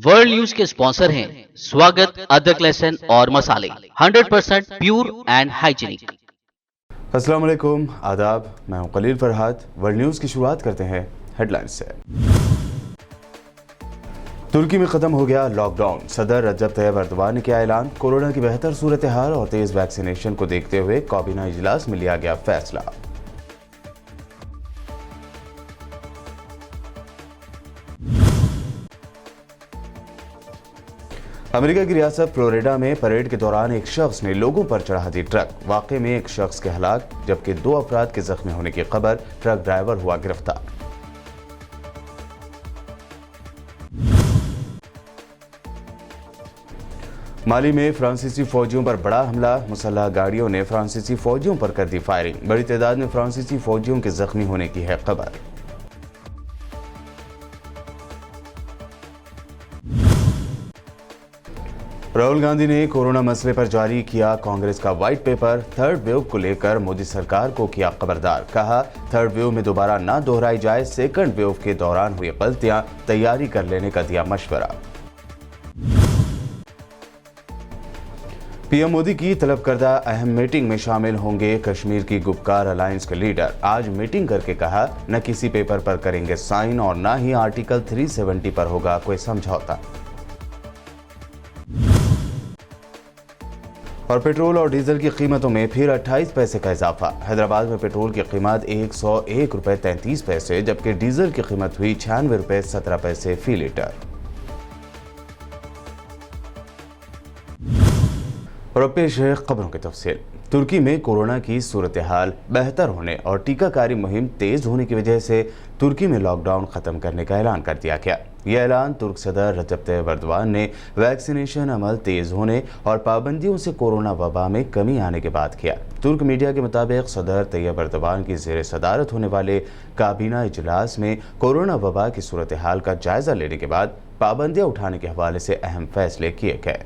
World news के sponsor हैं स्वागत, अदरक, लहसुन और मसाले 100% प्योर एंड हाइजीनिक। अस्सलाम वालेकुम, आदाब। मैं हूं खलील फरहाद। वर्ल्ड न्यूज़ की शुरुआत करते हैं हेडलाइंस से। तुर्की में ख़त्म हो गया लॉकडाउन। सदर रजब तैयब एर्दोगान ने किया ऐलान। कोरोना की बेहतर सूरत हाल और तेज़ वैक्सीनेशन को देखते हुए काबीना इजलास में लिया गया फैसला। अमेरिका की रियासत फ्लोरिडा में परेड के दौरान एक शख्स ने लोगों पर चढ़ा दी ट्रक। वाकई में एक शख्स के हलाक जबकि 2 अफराद के जख्मी होने की खबर। ट्रक ड्राइवर हुआ गिरफ्तार। माली में फ्रांसीसी फौजियों पर बड़ा हमला। मुसल्लह गाड़ियों ने फ्रांसीसी फौजियों पर कर दी फायरिंग। बड़ी तादाद में फ्रांसीसी फौजियों के जख्मी होने की है खबर। राहुल गांधी ने कोरोना मसले पर जारी किया कांग्रेस का व्हाइट पेपर। थर्ड वेव को लेकर मोदी सरकार को किया खबरदार। कहा, थर्ड वेव में दोबारा ना दोहराई जाए। सेकंड वेव के दौरान हुई गलतियां तैयारी कर लेने का दिया मशवरा। पीएम मोदी की तलब करदा अहम मीटिंग में शामिल होंगे कश्मीर की गुपकार अलायंस के लीडर। आज मीटिंग करके कहा, न किसी पेपर पर करेंगे साइन और न ही आर्टिकल 370 पर होगा कोई समझौता। और पेट्रोल और डीजल की कीमतों में फिर 28 पैसे का इजाफा। हैदराबाद में पेट्रोल की कीमत 101 रुपये 33 पैसे जबकि डीजल की कीमत हुई 96 रुपये 17 पैसे फी लीटर। और अब पेश है खबरों की तफसील। तुर्की में कोरोना की सूरत हाल बेहतर होने और टीकाकारी मुहिम तेज होने की वजह से तुर्की में लॉकडाउन खत्म करने का ऐलान कर दिया गया। यह ऐलान तुर्क सदर रजब तैयब एर्दोगान ने वैक्सीनेशन अमल तेज होने और पाबंदियों से कोरोना वबा में कमी आने के बाद किया। तुर्क मीडिया के मुताबिक सदर तैयब एर्दोगान की ज़ेर सदारत होने वाले काबीना इजलास में कोरोना वबा की सूरत हाल का जायजा लेने के बाद पाबंदियां उठाने के हवाले से अहम फैसले किए गए।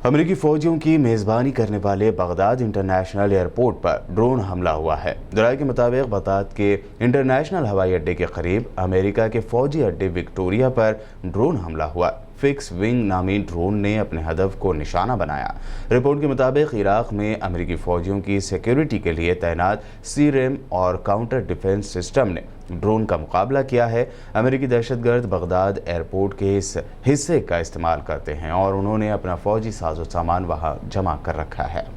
अमेरिकी फौजियों की मेज़बानी करने वाले बगदाद इंटरनेशनल एयरपोर्ट पर ड्रोन हमला हुआ है। दराये के मुताबिक बगदाद के इंटरनेशनल हवाई अड्डे के करीब अमेरिका के फौजी अड्डे विक्टोरिया पर ड्रोन हमला हुआ। फिक्स विंग नामी ड्रोन ने अपने हदफ को निशाना बनाया। रिपोर्ट के मुताबिक इराक में अमेरिकी फौजियों की सिक्योरिटी के लिए तैनात सीरेम और काउंटर डिफेंस सिस्टम ने ड्रोन का मुकाबला किया है। अमेरिकी दहशतगर्द बगदाद एयरपोर्ट के इस हिस्से का इस्तेमाल करते हैं और उन्होंने अपना फौजी साजो सामान वहां जमा कर रखा है।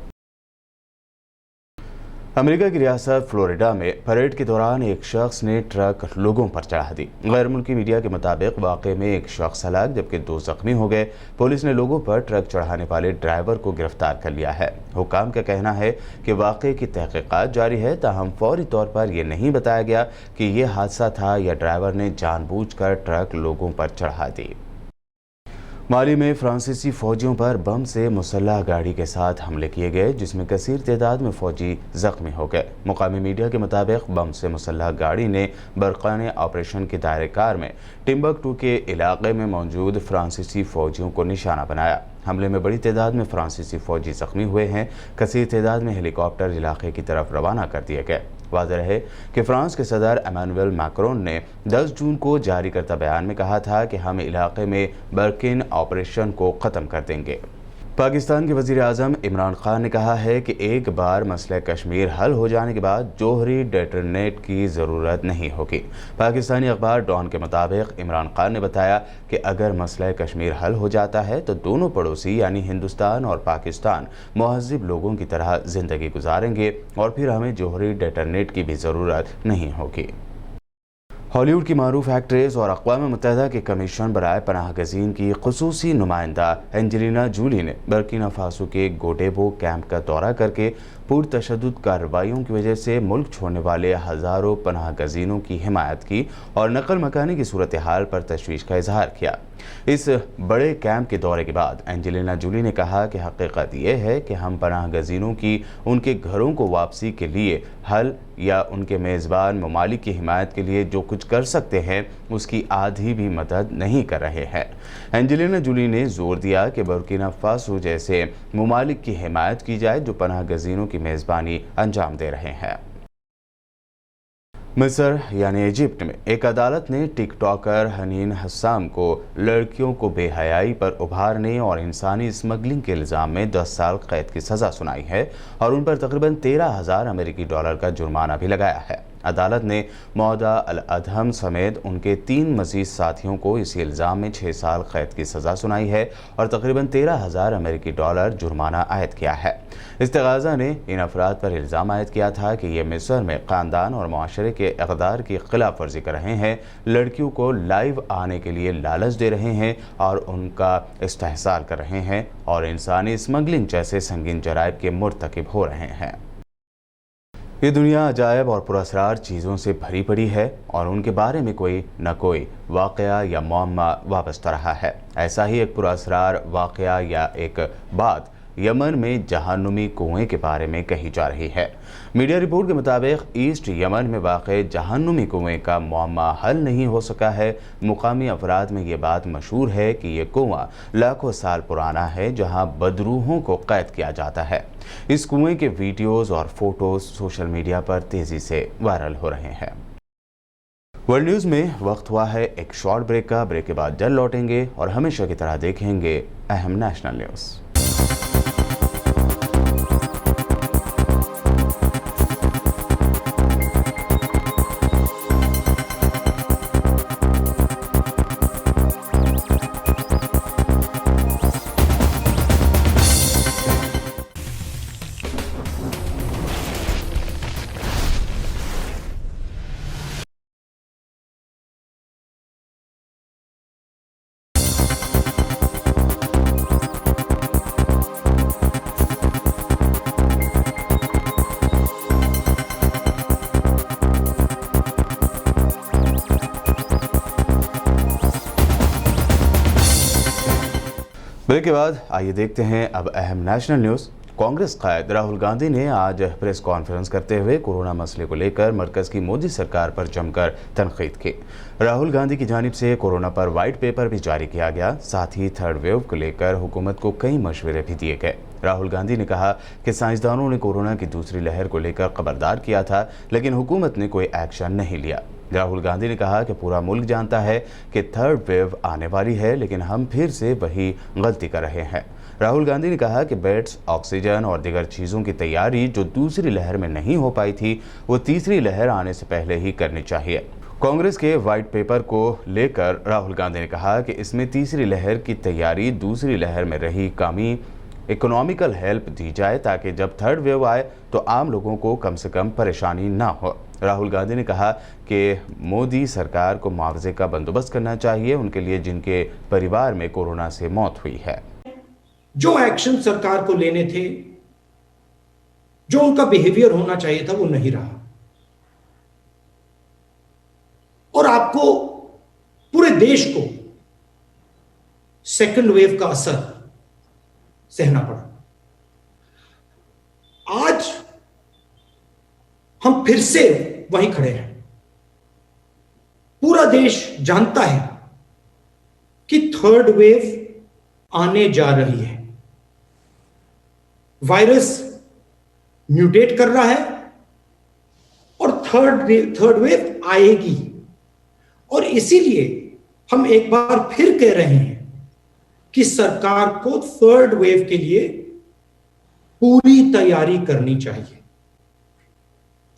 अमेरिका की रियासत फ्लोरिडा में परेड के दौरान एक शख्स ने ट्रक लोगों पर चढ़ा दी। गैर मुल्की मीडिया के मुताबिक वाकई में एक शख्स हलाक जबकि 2 जख्मी हो गए। पुलिस ने लोगों पर ट्रक चढ़ाने वाले ड्राइवर को गिरफ्तार कर लिया है। हुकाम का कहना है कि वाकई की तहकीकात जारी है, ताहम फौरी तौर पर यह नहीं बताया गया कि यह हादसा था या ड्राइवर ने जानबूझकर ट्रक लोगों पर चढ़ा दी। माली में फ्रांसीसी फौजियों पर बम से मुसल्लह गाड़ी के साथ हमले किए गए जिसमें कसीर तादाद में फौजी जख्मी हो गए। मुकामी मीडिया के मुताबिक बम से मुसल्लह गाड़ी ने बरकाने ऑपरेशन के दायरेकार में टिम्बकटू के इलाके में मौजूद फ्रांसीसी फौजियों को निशाना बनाया। हमले में बड़ी तादाद में फ्रांसीसी फौजी जख्मी हुए हैं। कसीर तादाद में हेलीकॉप्टर इलाके की तरफ रवाना कर दिए गए। वाज़ेह है कि फ्रांस के सदर इमैनुअल मैक्रोन ने 10 जून को जारी करता बयान में कहा था कि हम इलाके में बर्किन ऑपरेशन को ख़त्म कर देंगे। पाकिस्तान के वज़ीर आज़म इमरान खान ने कहा है कि एक बार मसला कश्मीर हल हो जाने के बाद जोहरी डेटोनेट की ज़रूरत नहीं होगी। पाकिस्तानी अखबार डॉन के मुताबिक इमरान खान ने बताया कि अगर मसला कश्मीर हल हो जाता है तो दोनों पड़ोसी यानी हिंदुस्तान और पाकिस्तान महज़िब लोगों की तरह ज़िंदगी गुजारेंगे और फिर हमें जोहरी डेटोनेट की भी ज़रूरत नहीं होगी। हॉलीवुड की मारूफ एक्ट्रेस और अक़वाम मुत्तहिदा के कमीशन बराए पनाह गज़ीन की ख़ुसूसी नुमाइंदा एंजेलिना जूली ने बर्किना फासो के गोडेबो कैंप का दौरा करके पुरतशद्दुद कार्रवाइयों की वजह से मुल्क छोड़ने वाले हज़ारों पनाह गज़ीनों की हिमायत की और नकल मकानी की सूरत हाल पर तशवीश का इजहार किया। इस बड़े कैंप के दौरे के बाद एंजेलिना जूली ने कहा कि हकीकत यह है कि हम पनाह गज़ीनों की उनके घरों को वापसी के लिए हल या उनके मेज़बान ममालिक की हिमायत के लिए जो कुछ कर सकते हैं उसकी आधी भी मदद नहीं कर रहे हैं। एंजेलिना जूली ने जोर दिया कि बुर्किना फासो जैसे ममालिक की हिमायत की जाए जो पनाह गज़ीनों की मेज़बानी अंजाम दे रहे हैं। मिस्र यानी इजिप्ट में एक अदालत ने टिकटॉकर हनीन हसाम को लड़कियों को बेहयाई पर उभारने और इंसानी स्मगलिंग के इल्ज़ाम में 10 साल कैद की सज़ा सुनाई है और उन पर तकरीबन 13,000 अमेरिकी डॉलर का जुर्माना भी लगाया है। अदालत ने मौदा अल अदहम समेत उनके 3 मज़ीद साथियों को इसी इल्ज़ाम में 6 साल कैद की सज़ा सुनाई है और तकरीबन 13,000 अमेरिकी डॉलर जुर्माना आयद किया है। इस्तिगाज़ा ने इन अफराद पर इल्ज़ाम आयद किया था कि ये मिस्र में ख़ानदान और माशरे के इक़दार की खिलाफ वर्जी कर रहे हैं, लड़कियों को लाइव आने के लिए लालच दे रहे हैं और उनका इस्तेहसार कर रहे हैं और इंसानी स्मगलिंग जैसे संगीन जराइम के मुर्तकिब हो रहे हैं। ये दुनिया अजायब और पुरअसरार चीज़ों से भरी पड़ी है और उनके बारे में कोई न कोई वाक़या या मामला वाबस्ता रहा है। ऐसा ही एक पुरअसरार वाक़या या एक बात यमन में जहन्नुमी कुएं के बारे में कही जा रही है। मीडिया रिपोर्ट के मुताबिक ईस्ट यमन में वाक़े जहन्नुमी कुएं का मामला हल नहीं हो सका है। मुकामी अफराद में ये बात मशहूर है कि ये कुआं लाखों साल पुराना है, जहां बदरूहों को कैद किया जाता है। इस कुएं के वीडियोज़ और फोटोज़ सोशल मीडिया पर तेज़ी से वायरल हो रहे हैं। वर्ल्ड न्यूज़ में वक्त हुआ है एक शॉर्ट ब्रेक का। ब्रेक के बाद जल्द लौटेंगे और हमेशा की तरह देखेंगे अहम नेशनल न्यूज़। ब्रेक के बाद आइए देखते हैं अब अहम नेशनल न्यूज़। कांग्रेस कायद राहुल गांधी ने आज प्रेस कॉन्फ्रेंस करते हुए कोरोना मसले को लेकर मरकज़ की मोदी सरकार पर जमकर तनकीद की। राहुल गांधी की जानिब से कोरोना पर वाइट पेपर भी जारी किया गया। साथ ही थर्ड वेव को लेकर हुकूमत को कई मशवरे भी दिए गए। राहुल गांधी ने कहा कि साइंसदानों ने कोरोना की दूसरी लहर को लेकर खबरदार किया था, लेकिन हुकूमत ने कोई एक्शन नहीं लिया। राहुल गांधी ने कहा कि पूरा मुल्क जानता है कि थर्ड वेव आने वाली है, लेकिन हम फिर से वही गलती कर रहे हैं। राहुल गांधी ने कहा कि बेड्स, ऑक्सीजन और दीगर चीज़ों की तैयारी जो दूसरी लहर में नहीं हो पाई थी, वो तीसरी लहर आने से पहले ही करनी चाहिए। कांग्रेस के वाइट पेपर को लेकर राहुल गांधी ने कहा कि इसमें तीसरी लहर की तैयारी दूसरी लहर में रही कमी, इकोनॉमिकल हेल्प दी जाए ताकि जब थर्ड वेव आए तो आम लोगों को कम से कम परेशानी ना हो। राहुल गांधी ने कहा कि मोदी सरकार को मुआवजे का बंदोबस्त करना चाहिए उनके लिए जिनके परिवार में कोरोना से मौत हुई है। जो एक्शन सरकार को लेने थे, जो उनका बिहेवियर होना चाहिए था, वो नहीं रहा और आपको, पूरे देश को सेकंड वेव का असर सहना पड़ा। आज हम फिर से वहीं खड़े हैं। पूरा देश जानता है कि थर्ड वेव आने जा रही है। वायरस म्यूटेट कर रहा है और थर्ड वेव आएगी और इसीलिए हम एक बार फिर कह रहे हैं कि सरकार को थर्ड वेव के लिए पूरी तैयारी करनी चाहिए।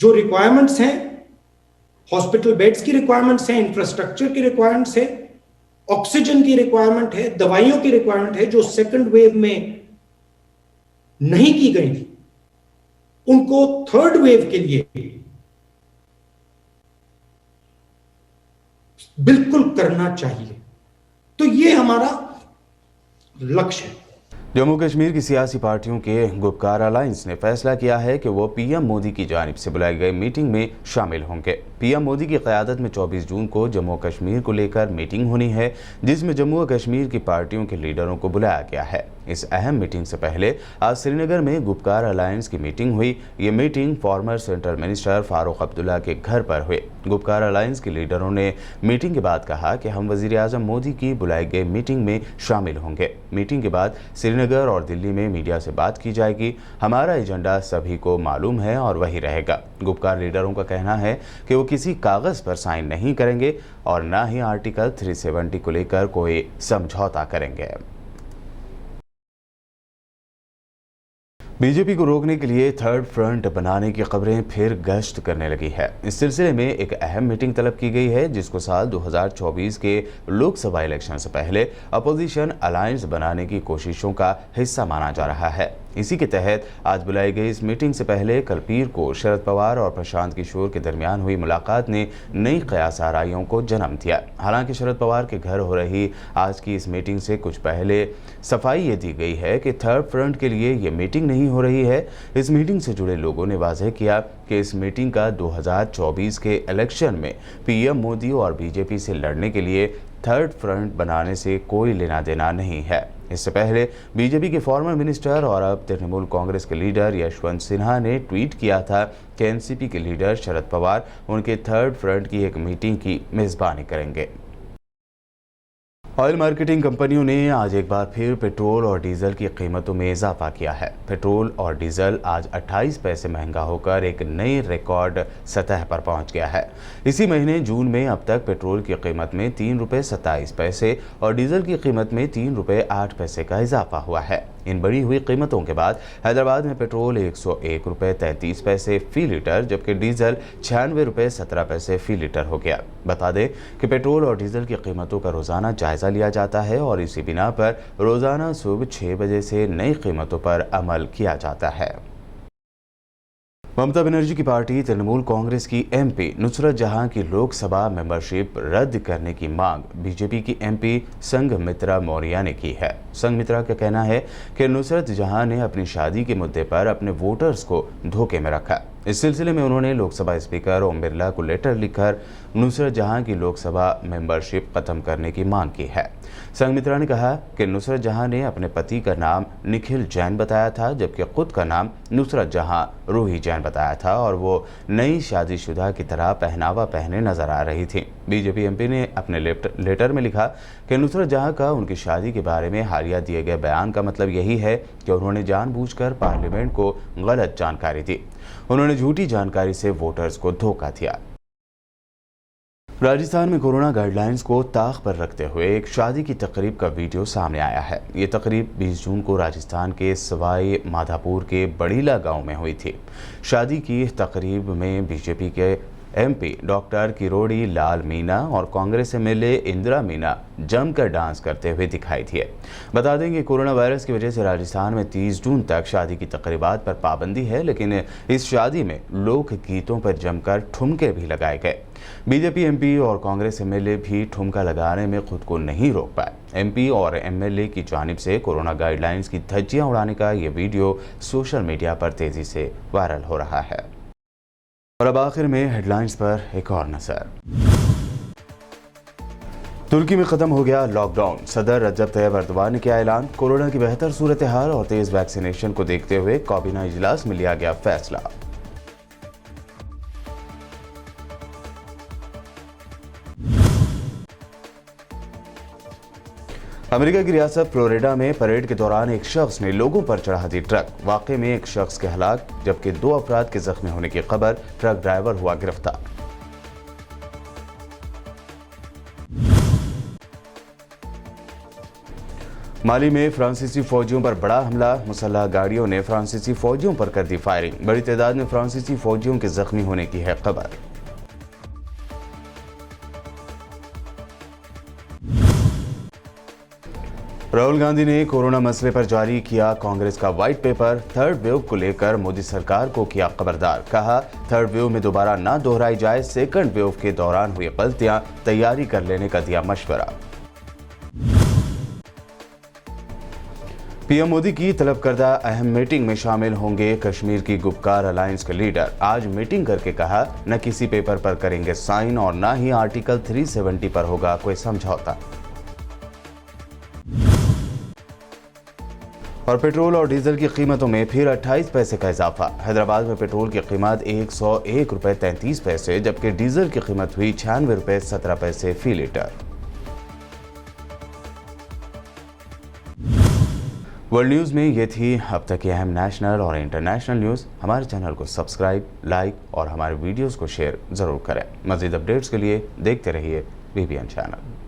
जो रिक्वायरमेंट्स हैं, हॉस्पिटल बेड्स की रिक्वायरमेंट्स हैं, इंफ्रास्ट्रक्चर की रिक्वायरमेंट्स है, ऑक्सीजन की रिक्वायरमेंट है, दवाइयों की रिक्वायरमेंट है, जो सेकंड वेव में नहीं की गई थी, उनको थर्ड वेव के लिए बिल्कुल करना चाहिए। तो ये हमारा लक्ष्य है। जम्मू कश्मीर की सियासी पार्टियों के गुपकार अलायंस ने फैसला किया है कि वो पीएम मोदी की जानिब से बुलाई गई मीटिंग में शामिल होंगे। पीएम मोदी की क़यादत में 24 जून को जम्मू कश्मीर को लेकर मीटिंग होनी है, जिसमें जम्मू और कश्मीर की पार्टियों के लीडरों को बुलाया गया है। इस अहम मीटिंग से पहले आज श्रीनगर में गुपकार अलायंस की मीटिंग हुई। ये meeting farmer central minister Farooq Abdullah के घर पर हुई। गुपकार अलायंस के लीडरों ने मीटिंग के बाद कहा कि हम वजीर आजम मोदी की बुलाई गई मीटिंग में शामिल होंगे। मीटिंग के बाद श्रीनगर और दिल्ली में मीडिया से बात की जाएगी। हमारा एजेंडा सभी को मालूम है और वही रहेगा। गुपकार लीडरों का कहना है कि वो किसी कागज पर साइन नहीं करेंगे और न ही आर्टिकल 370 को लेकर कोई समझौता करेंगे। बीजेपी को रोकने के लिए थर्ड फ्रंट बनाने की खबरें फिर गश्त करने लगी है। इस सिलसिले में एक अहम मीटिंग तलब की गई है, जिसको साल 2024 के लोकसभा इलेक्शन से पहले अपोजिशन अलायंस बनाने की कोशिशों का हिस्सा माना जा रहा है। इसी के तहत आज बुलाई गई इस मीटिंग से पहले कल पीर को शरद पवार और प्रशांत किशोर के दरमियान हुई मुलाकात ने नई कयास आराइयों को जन्म दिया। हालांकि शरद पवार के घर हो रही आज की इस मीटिंग से कुछ पहले सफाई ये दी गई है कि थर्ड फ्रंट के लिए ये मीटिंग नहीं हो रही है। इस मीटिंग से जुड़े लोगों ने वाज़ेह किया कि इस मीटिंग का 2024 के इलेक्शन में पीएम मोदी और बीजेपी से लड़ने के लिए थर्ड फ्रंट बनाने से कोई लेना देना नहीं है। इससे पहले बीजेपी के फॉर्मर मिनिस्टर और अब तृणमूल कांग्रेस के लीडर यशवंत सिन्हा ने ट्वीट किया था कि एनसीपी के लीडर शरद पवार उनके थर्ड फ्रंट की एक मीटिंग की मेजबानी करेंगे। ऑयल मार्केटिंग कंपनियों ने आज एक बार फिर पेट्रोल और डीजल की कीमतों में इजाफा किया है। पेट्रोल और डीजल आज 28 पैसे महंगा होकर एक नई रिकॉर्ड सतह पर पहुंच गया है। इसी महीने जून में अब तक पेट्रोल की कीमत में 3 रुपये 27 पैसे और डीजल की कीमत में 3 रुपये 8 पैसे का इजाफा हुआ है। इन बढ़ी हुई कीमतों के बाद हैदराबाद में पेट्रोल 101 रुपये 33 पैसे फी लीटर, जबकि डीजल 96 रुपये 17 पैसे फी लीटर हो गया। बता दें कि पेट्रोल और डीजल की कीमतों का रोजाना जायजा लिया जाता है और इसी बिना पर रोजाना सुबह 6 बजे से नई कीमतों पर अमल किया जाता है। ममता बनर्जी की पार्टी तृणमूल कांग्रेस की एमपी नुसरत जहां की लोकसभा मेंबरशिप रद्द करने की मांग बीजेपी की एमपी संघमित्रा मौर्य ने की है। संघमित्रा का कहना है कि नुसरत जहां ने अपनी शादी के मुद्दे पर अपने वोटर्स को धोखे में रखा। इस सिलसिले में उन्होंने लोकसभा स्पीकर ओम बिरला को लेटर लिखकर नुसरत जहां की लोकसभा मेंबरशिप खत्म करने की मांग की है। संघमित्रा ने कहा कि नुसरत जहां ने अपने पति का नाम निखिल जैन बताया था, जबकि खुद का नाम नुसरत जहां रूही जैन बताया था और वो नई शादीशुदा की तरह पहनावा पहने नजर आ रही थी। बीजेपी एमपी ने अपने लेटर में लिखा कि नुसरत जहां का उनकी शादी के बारे में हालिया दिए गए बयान का मतलब यही है कि उन्होंने जानबूझकर पार्लियामेंट को गलत जानकारी दी। उन्होंने झूठी जानकारी से वोटर्स को धोखा दिया। राजस्थान में कोरोना गाइडलाइंस को ताक पर रखते हुए एक शादी की तकरीब का वीडियो सामने आया है। ये तकरीब 20 जून को राजस्थान के सवाई माधोपुर के बड़ीला गांव में हुई थी। शादी की तकरीब में बीजेपी के एमपी डॉक्टर किरोड़ी लाल मीना और कांग्रेस एमएलए इंदिरा मीना जमकर डांस करते हुए दिखाई दिए। बता दें कि कोरोना वायरस की वजह से राजस्थान में 30 जून तक शादी की तकरीबात पर पाबंदी है, लेकिन इस शादी में लोक गीतों पर जमकर ठुमके भी लगाए गए। बीजेपी एमपी और कांग्रेस एमएलए भी ठुमका लगाने में खुद को नहीं रोक पाए। एमपी और एमएलए की जानिब से कोरोना गाइडलाइंस की धज्जियां उड़ाने का ये वीडियो सोशल मीडिया पर तेजी से वायरल हो रहा है। और अब आखिर में हेडलाइंस पर एक और नजर। तुर्की में खत्म हो गया लॉकडाउन। सदर रजब तैयब एर्दोगान ने किया ऐलान। कोरोना की बेहतर सूरत हाल और तेज वैक्सीनेशन को देखते हुए काबीना इजलास में लिया गया फैसला। अमेरिका की रियासत फ्लोरिडा में परेड के दौरान एक शख्स ने लोगों पर चढ़ा दी ट्रक। वाकये में एक शख्स के हलाक जबकि 2 अफराद के जख्मी होने की खबर। ट्रक ड्राइवर हुआ गिरफ्तार। माली में फ्रांसीसी फौजियों पर बड़ा हमला। मुसल्लह गाड़ियों ने फ्रांसीसी फौजियों पर कर दी फायरिंग। बड़ी तादाद में फ्रांसीसी फौजियों के जख्मी होने की है खबर। राहुल गांधी ने कोरोना मसले पर जारी किया कांग्रेस का व्हाइट पेपर। थर्ड वेव को लेकर मोदी सरकार को किया खबरदार। कहा थर्ड वेव में दोबारा ना दोहराई जाए। सेकंड वेव के दौरान हुई गलतियां तैयारी कर लेने का दिया मशवरा। पीएम मोदी की तलब करदा अहम मीटिंग में शामिल होंगे कश्मीर की गुपकार अलायंस के लीडर। आज मीटिंग करके कहा न किसी पेपर पर करेंगे साइन और न ही आर्टिकल 370 पर होगा कोई समझौता। और पेट्रोल और डीजल की कीमतों में फिर 28 पैसे का इजाफा। हैदराबाद में पेट्रोल की कीमत 101 रुपये 33 पैसे, जबकि डीजल की कीमत हुई 96 रुपये 17 पैसे फी लीटर। वर्ल्ड न्यूज़ में ये थी अब तक की अहम नेशनल और इंटरनेशनल न्यूज़। हमारे चैनल को सब्सक्राइब, लाइक और हमारे वीडियोस को शेयर ज़रूर करें। मज़ीद अपडेट्स के लिए देखते रहिए BBN चैनल।